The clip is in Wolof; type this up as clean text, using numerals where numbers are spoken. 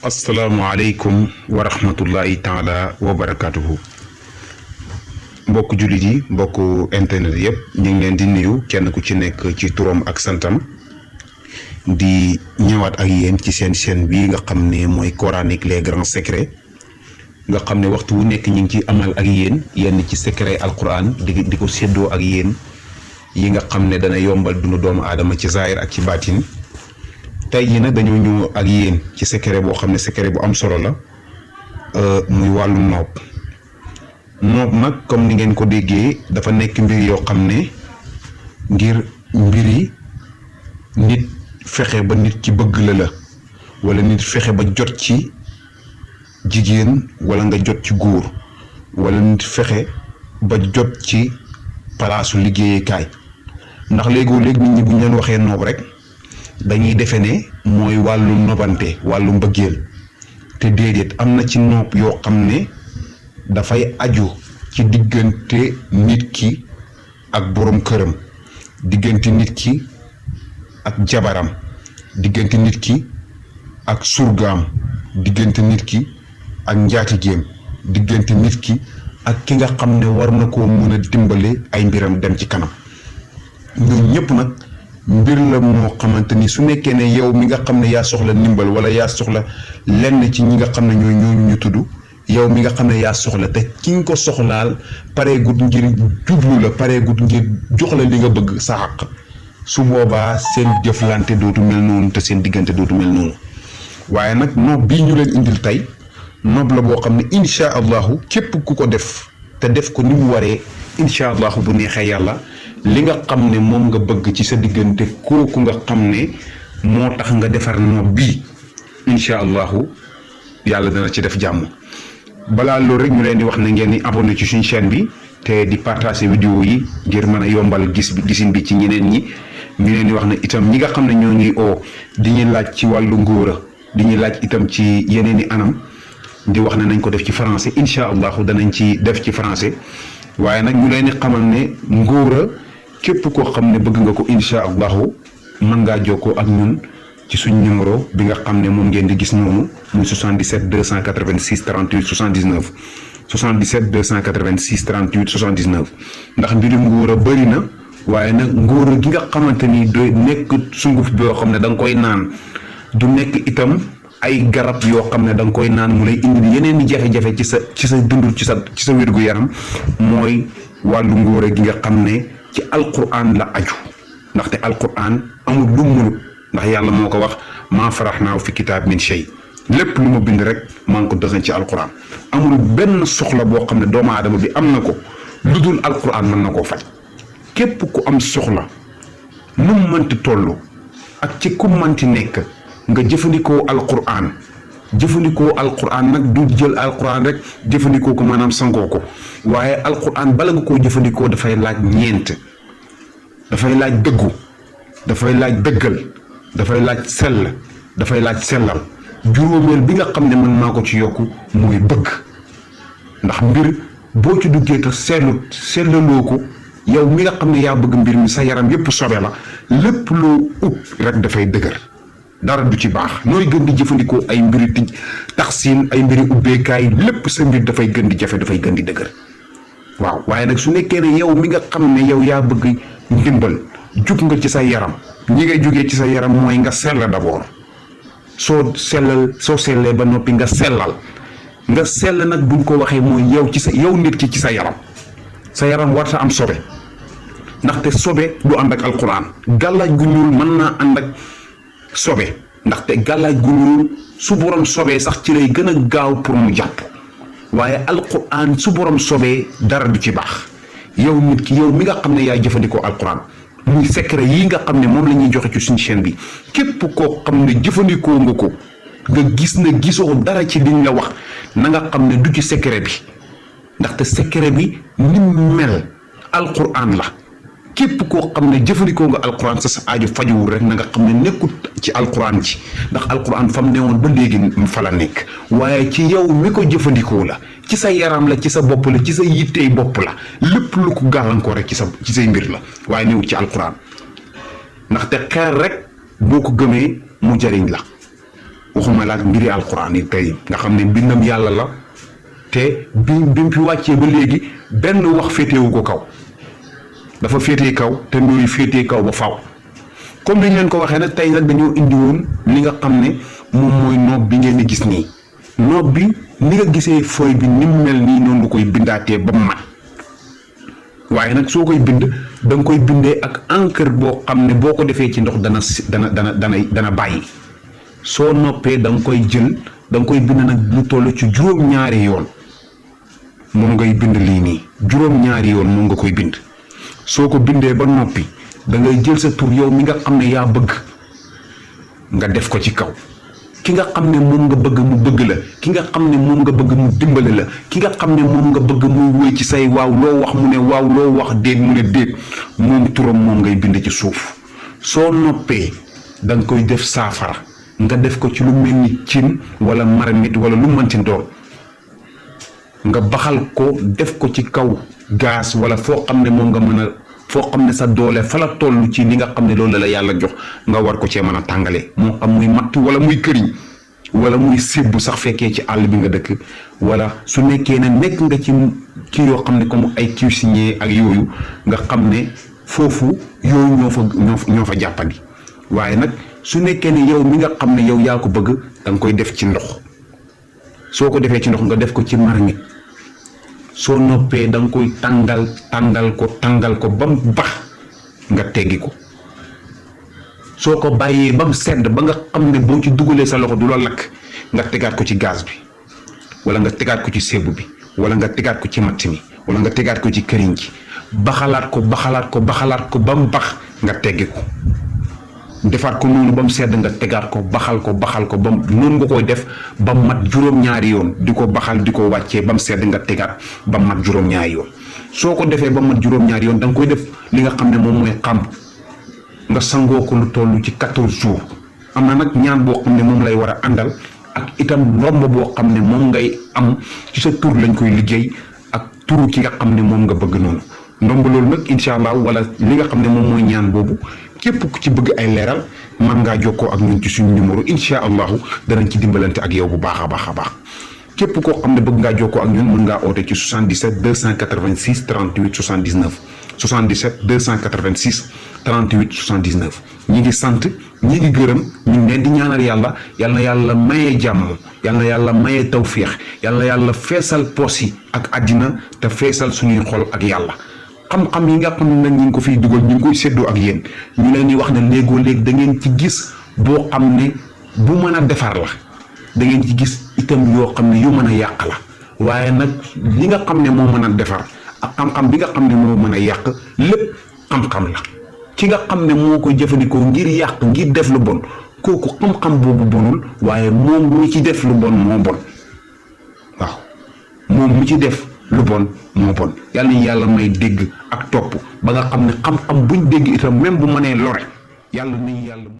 asalaamaaleykum wa rahmatullahi taala wa barakatuhu mbokk jullit yi mbokk internet yëpp ñu ngi leen di nuyu kenn ku ci nekk ci turam ak santam di ñëwaat ak yéen ci seen chaîne bi nga xam ne mooy coranique les grands secrets nga xam ne waxtu wu nekk ñu ngi ci amal ak yéen yenn ci secret alquran di ko séddoo ak yéen yi nga xam ne dana yombal dundu doomu aadama ci zaahir ak ci baatin tey jii nag dañoo ñëw ak yéen ci secret boo xam ne secret bu am solo la muy wàllu noob nag comme ni ngeen ko déggee dafa nekk mbir yoo xam ne ngir mbiri nit fexe ba nit ci bëgg la wala nit fexe ba jot ci jigéen wala nga jot ci góor wala nit fexe ba jot ci palaasu liggéeyukaay ndax léegi nit ñi bu ñu leen waxee noob rek dañuy defe ne mooy wàllu nobante wàllu mbëggeel te déedéet am na ci noob yoo xam ne dafay aju ci diggante nit ki ak boroom këram, diggante nit ki ak jabaram, diggante nit ki ak surgaam, diggante nit ki ak njaatigeem, diggante nit ki ak ki nga xam ne war na koo mën a dimbale ay mbiram dem ci kanam. ñoom ñëpp nag mbir la moo xamante ni su nekkee ne yow mi nga xam ne yaa soxla ndimbal wala yaa soxla lenn ci ñi nga xam ne ñooñu ñu tudd, yow mi nga xam ne yaa soxla te ki nga ko soxlaal pareegut ngir jublu la, pareegut ngir jox la li nga bëgg sa xàq, su boobaa seen jëflante dootu mel noonu te seen diggante dootu mel noonu. waaye nag noob bii ñu leen indil tey noob la boo xam ne incha allahu képp ku ko def te def ko ni mu waree incha allahu bu neexee yàlla li nga xam ne moom nga bëgg ci sa diggante kooku nga xam ne moo tax nga defar noob bii incha allahu yàlla dana ci def jàmm. balaa loolu rek ñu leen di wax ne ngeen di abonné ci suñu chaîne bi te di partager vidéo yi ngir mën a yombal gisin bi ci ñeneen ñi. ñu leen di wax ne itam ñi nga xam ne ñoo ñuy oo di ñu laaj ci wàllu ngóora, di ñu laaj itam ci yeneen i anam, di wax ne nañ ko def ci français incha allahu danañ ci def ci français. waaye nag ñu leen di xamal ne ngóora képp koo xam ne bëgg nga ko incha allahu mën ngaa jokkoo ak ñun ci suñ numéro bi nga xam ne moom ngeen di gis noonu muy 77 286 38 79 77 286 38 79 ndax mbirum ngóora bëri na. waaye nag ngóora gi nga xamante ni doy nekk sunguf bi yoo xam ne da nga koy naan, du nekk itam ay garab yoo xam ne da nga koy naan mu lay indi yeneen i jafe-jafe ci sa dund ci sa wérgu yaram, mooy wàllu ngóora gi nga xam ne ci alquran la aju. ndaxte alquran amul lu munut, ndax yàlla moo ko wax maa faraxnaa fi kitaab min shay, lépp lu ma bind rek maa ngi ko dëxañ ci alquran. amul benn soxla boo xam ne doomu aadama bi am na ko lu dul alquran mën na koo faj. képp ku am soxla nu mu mënti toll ak ci ku mënti nekk nga jëfandikoo alquran. jëfandikoo alquran nag du jël alquran rek jëfandikoo ko maanaam sangoo ko, waaye alquran bala nga koo jëfandikoo dafay laaj ñeent. dafay laaj dëggu, dafay laaj dëggal, dafay laaj sell, dafay laaj sellal. juróomeel bi nga xam ne mën naa ko ci yokku mooy bëgg, ndax mbir boo ci duggee te sellaloo ko yow mi nga xam ne yaa bëgg mbir mi sa yaram yépp sobe la, lépp loo ut rek dafay dëgër, dara du ci baax. nooy gën di jëfandikoo ay mbiri taxsin, ay mbiri ubbeekaay, lépp sa mbir dafay gën di jafe, dafay gën di dëgër. waaw waaye nag su nekkee ne yow mi nga xam ne yow yaa bëgg ndimbal, jug nga ci sa yaram, ñi ngay jugee ci sa yaram mooy nga sell d'abord. soo sellee ba noppi nga sellal. nga sell nag buñ ko waxee mooy yow nit ki ci sa yaram. sa yaram war sa am sobe, ndaxte sobe du ànd ak alquran. gàllaaj gu ñuul mën naa ànd ak sobe, ndaxte gàllaaj gu ñuul su borom sobee sax ci lay gën a gaaw pour mu jàpp, waaye alquran su borom sobee dara du ci baax. yow nit ki yow mi nga xam ne yaay jëfandikoo alquran, muy secret yi nga xam ne moom la ñuy joxe ci suñu chaîne bi, képp koo xam ne jëfandikoo nga ko nga gis ne gisoo dara ci liñ la wax, na nga xam ne du ci secret bi, ndaxte secret bi ni mel alquran la. képp koo xam ne jëfandikoo nga alquran sa aajo fajuwul rek na nga xam ne nekkut ci alquran ci, ndax alquran fam ne woon ba léegi fa la nekk, waaye ci yow mi ko jëfandikoo la, ci sa yaram la, ci sa bopp la, ci sa yittey bopp la, lépp lu ko gàllankoor rek ci say mbir la, waaye newut ci alquran. ndaxte xeer rek boo ko gëmee mu jariñ la, waxuma la ak mbiri alquran yi tey nga xam ne mbindam yàlla la te bi mu fi wàccee ba léegi benn wax féetewu ko kaw dafa féetee kaw te ndooy féetee kaw ba faaw comme dañ leen ko waxee nag tey nag dañoo indi woon li nga xam ne moom mooy noob bi ngeen di gis nii noob bi ni nga gisee fooy bi ni mu mel nii noonu nga koy bindaatee ba mat waaye nag soo koy bind da nga koy bindee ak encre boo xam ne boo ko defee ci ndox dana bàyyi soo noppee da nga koy jël da nga koy bind nag lu toll ci juróom-ñaari yoon moom ngay bind lii nii juróom-ñaari yoon moom nga koy bind soo ko bindee ba noppi da ngay jël sa tur yow mi nga xam ne yaa bëgg nga def ko ci kaw ki nga xam ne moom nga bëgg mu bëgg la ki nga xam ne moom nga bëgg mu dimbale la ki nga xam ne moom nga bëgg muy wéy ci say waaw loo wax mu ne waaw loo wax déet mu ne déet moom turam moom ngay bind ci suuf soo noppee da nga koy def saafara nga def ko ci lu mel ni cin wala marmite wala lu mën ci doon nga baxal ko def ko ci kaw gaz wala foo xam ne moom nga mën a foo xam ne sa doole fa la toll ci li nga xam ne loolu la yàlla jox nga war ko cee mën a tàngale moo xam muy matt wala muy këriñ wala muy sébbu sax fekkee ci àll bi nga dëkk wala su nekkee ne nekk nga ci yoo xam ne comme ay cuisinier ak yooyu nga xam ne foofu yooyu ñoo fa jàppandi waaye nag su nekkee ne yow mi nga xam ne yow yaa ko bëgg da nga koy def ci ndox soo ko defee ci ndox nga def ko ci marmite soo noppee da nga koy tàngal ko ba mu bax nga teggi ko soo ko bàyyee ba mu sedd ba nga xam ne boo ci dugalee sa loxo du la lakk nga tegaat ko ci gaz bi wala nga tegaat ko ci sébu bi wala nga tegaat ko ci matt mi wala nga tegaat ko ci këriñ ci baxalaat ko ba mu bax nga teggi ko defaat ko noonu ba mu sedd nga tegaat ko baxal ko ba noonu nga koy def ba mat juróom-ñaari yoon di ko baxal di ko wàccee ba mu sedd nga tegaat ba mat juróom-ñaari yoon soo ko defee ba mat juróom-ñaari yoon da nga koy def li nga xam ne moom mooy xàmb nga sangoo ko lu toll ci 14 jours am na nag ñaan boo xam ne moom lay war a àndal ak itam ndomb boo xam ne moom ngay am ci sa tur lañ koy liggéey ak turu ki nga xam ne moom nga bëgg noonu ndomb loolu nag incha allah wala li nga xam ne moom mooy ñaan boobu képp ku ci bëgg ay leeral mën ngaa jokkoo ak ñun ci suñu numéro incha allahu danañ ci dimbalante ak yow bu baax a baax képp koo xam ne bëgg ngaa jokkoo ak ñun mën ngaa oote ci 77 286 38 79 77 286 38 79 ñi ngi sant ñi ngi gërëm ñu ngi leen di ñaanal yàlla yal na yàlla maye jàmm yal na yàlla maye tawféex yal na yàlla feesal poos yi ak àddina te feesal suñuy xol ak yàlla xam-xam yi nga xam ne nag ñu ngi ko fiy dugal ñu ngi koy séddoo ak yéen ñu leen di wax ne léegoo léeg da ngeen ci gis boo xam ne bu mën a defar la da ngeen ci gis itam yoo xam ne yu mën a yàq la waaye nag li nga xam ne moo mën a defar ak xam-xam bi nga xam ne moo mën a yàq lépp xam-xam la ki nga xam ne moo koy jëfandikoo ngir yàq ngir def lu bon kooku xam-xam boobu bonul waaye moom mu ci def lu bon moo bon waaw moom mu ci def lu bon moo bon yàlla nañu yàlla may dégg ak topp ba nga xam ne xam-xam buñ dégg itam même bu mënee lore yàlla nañu yàlla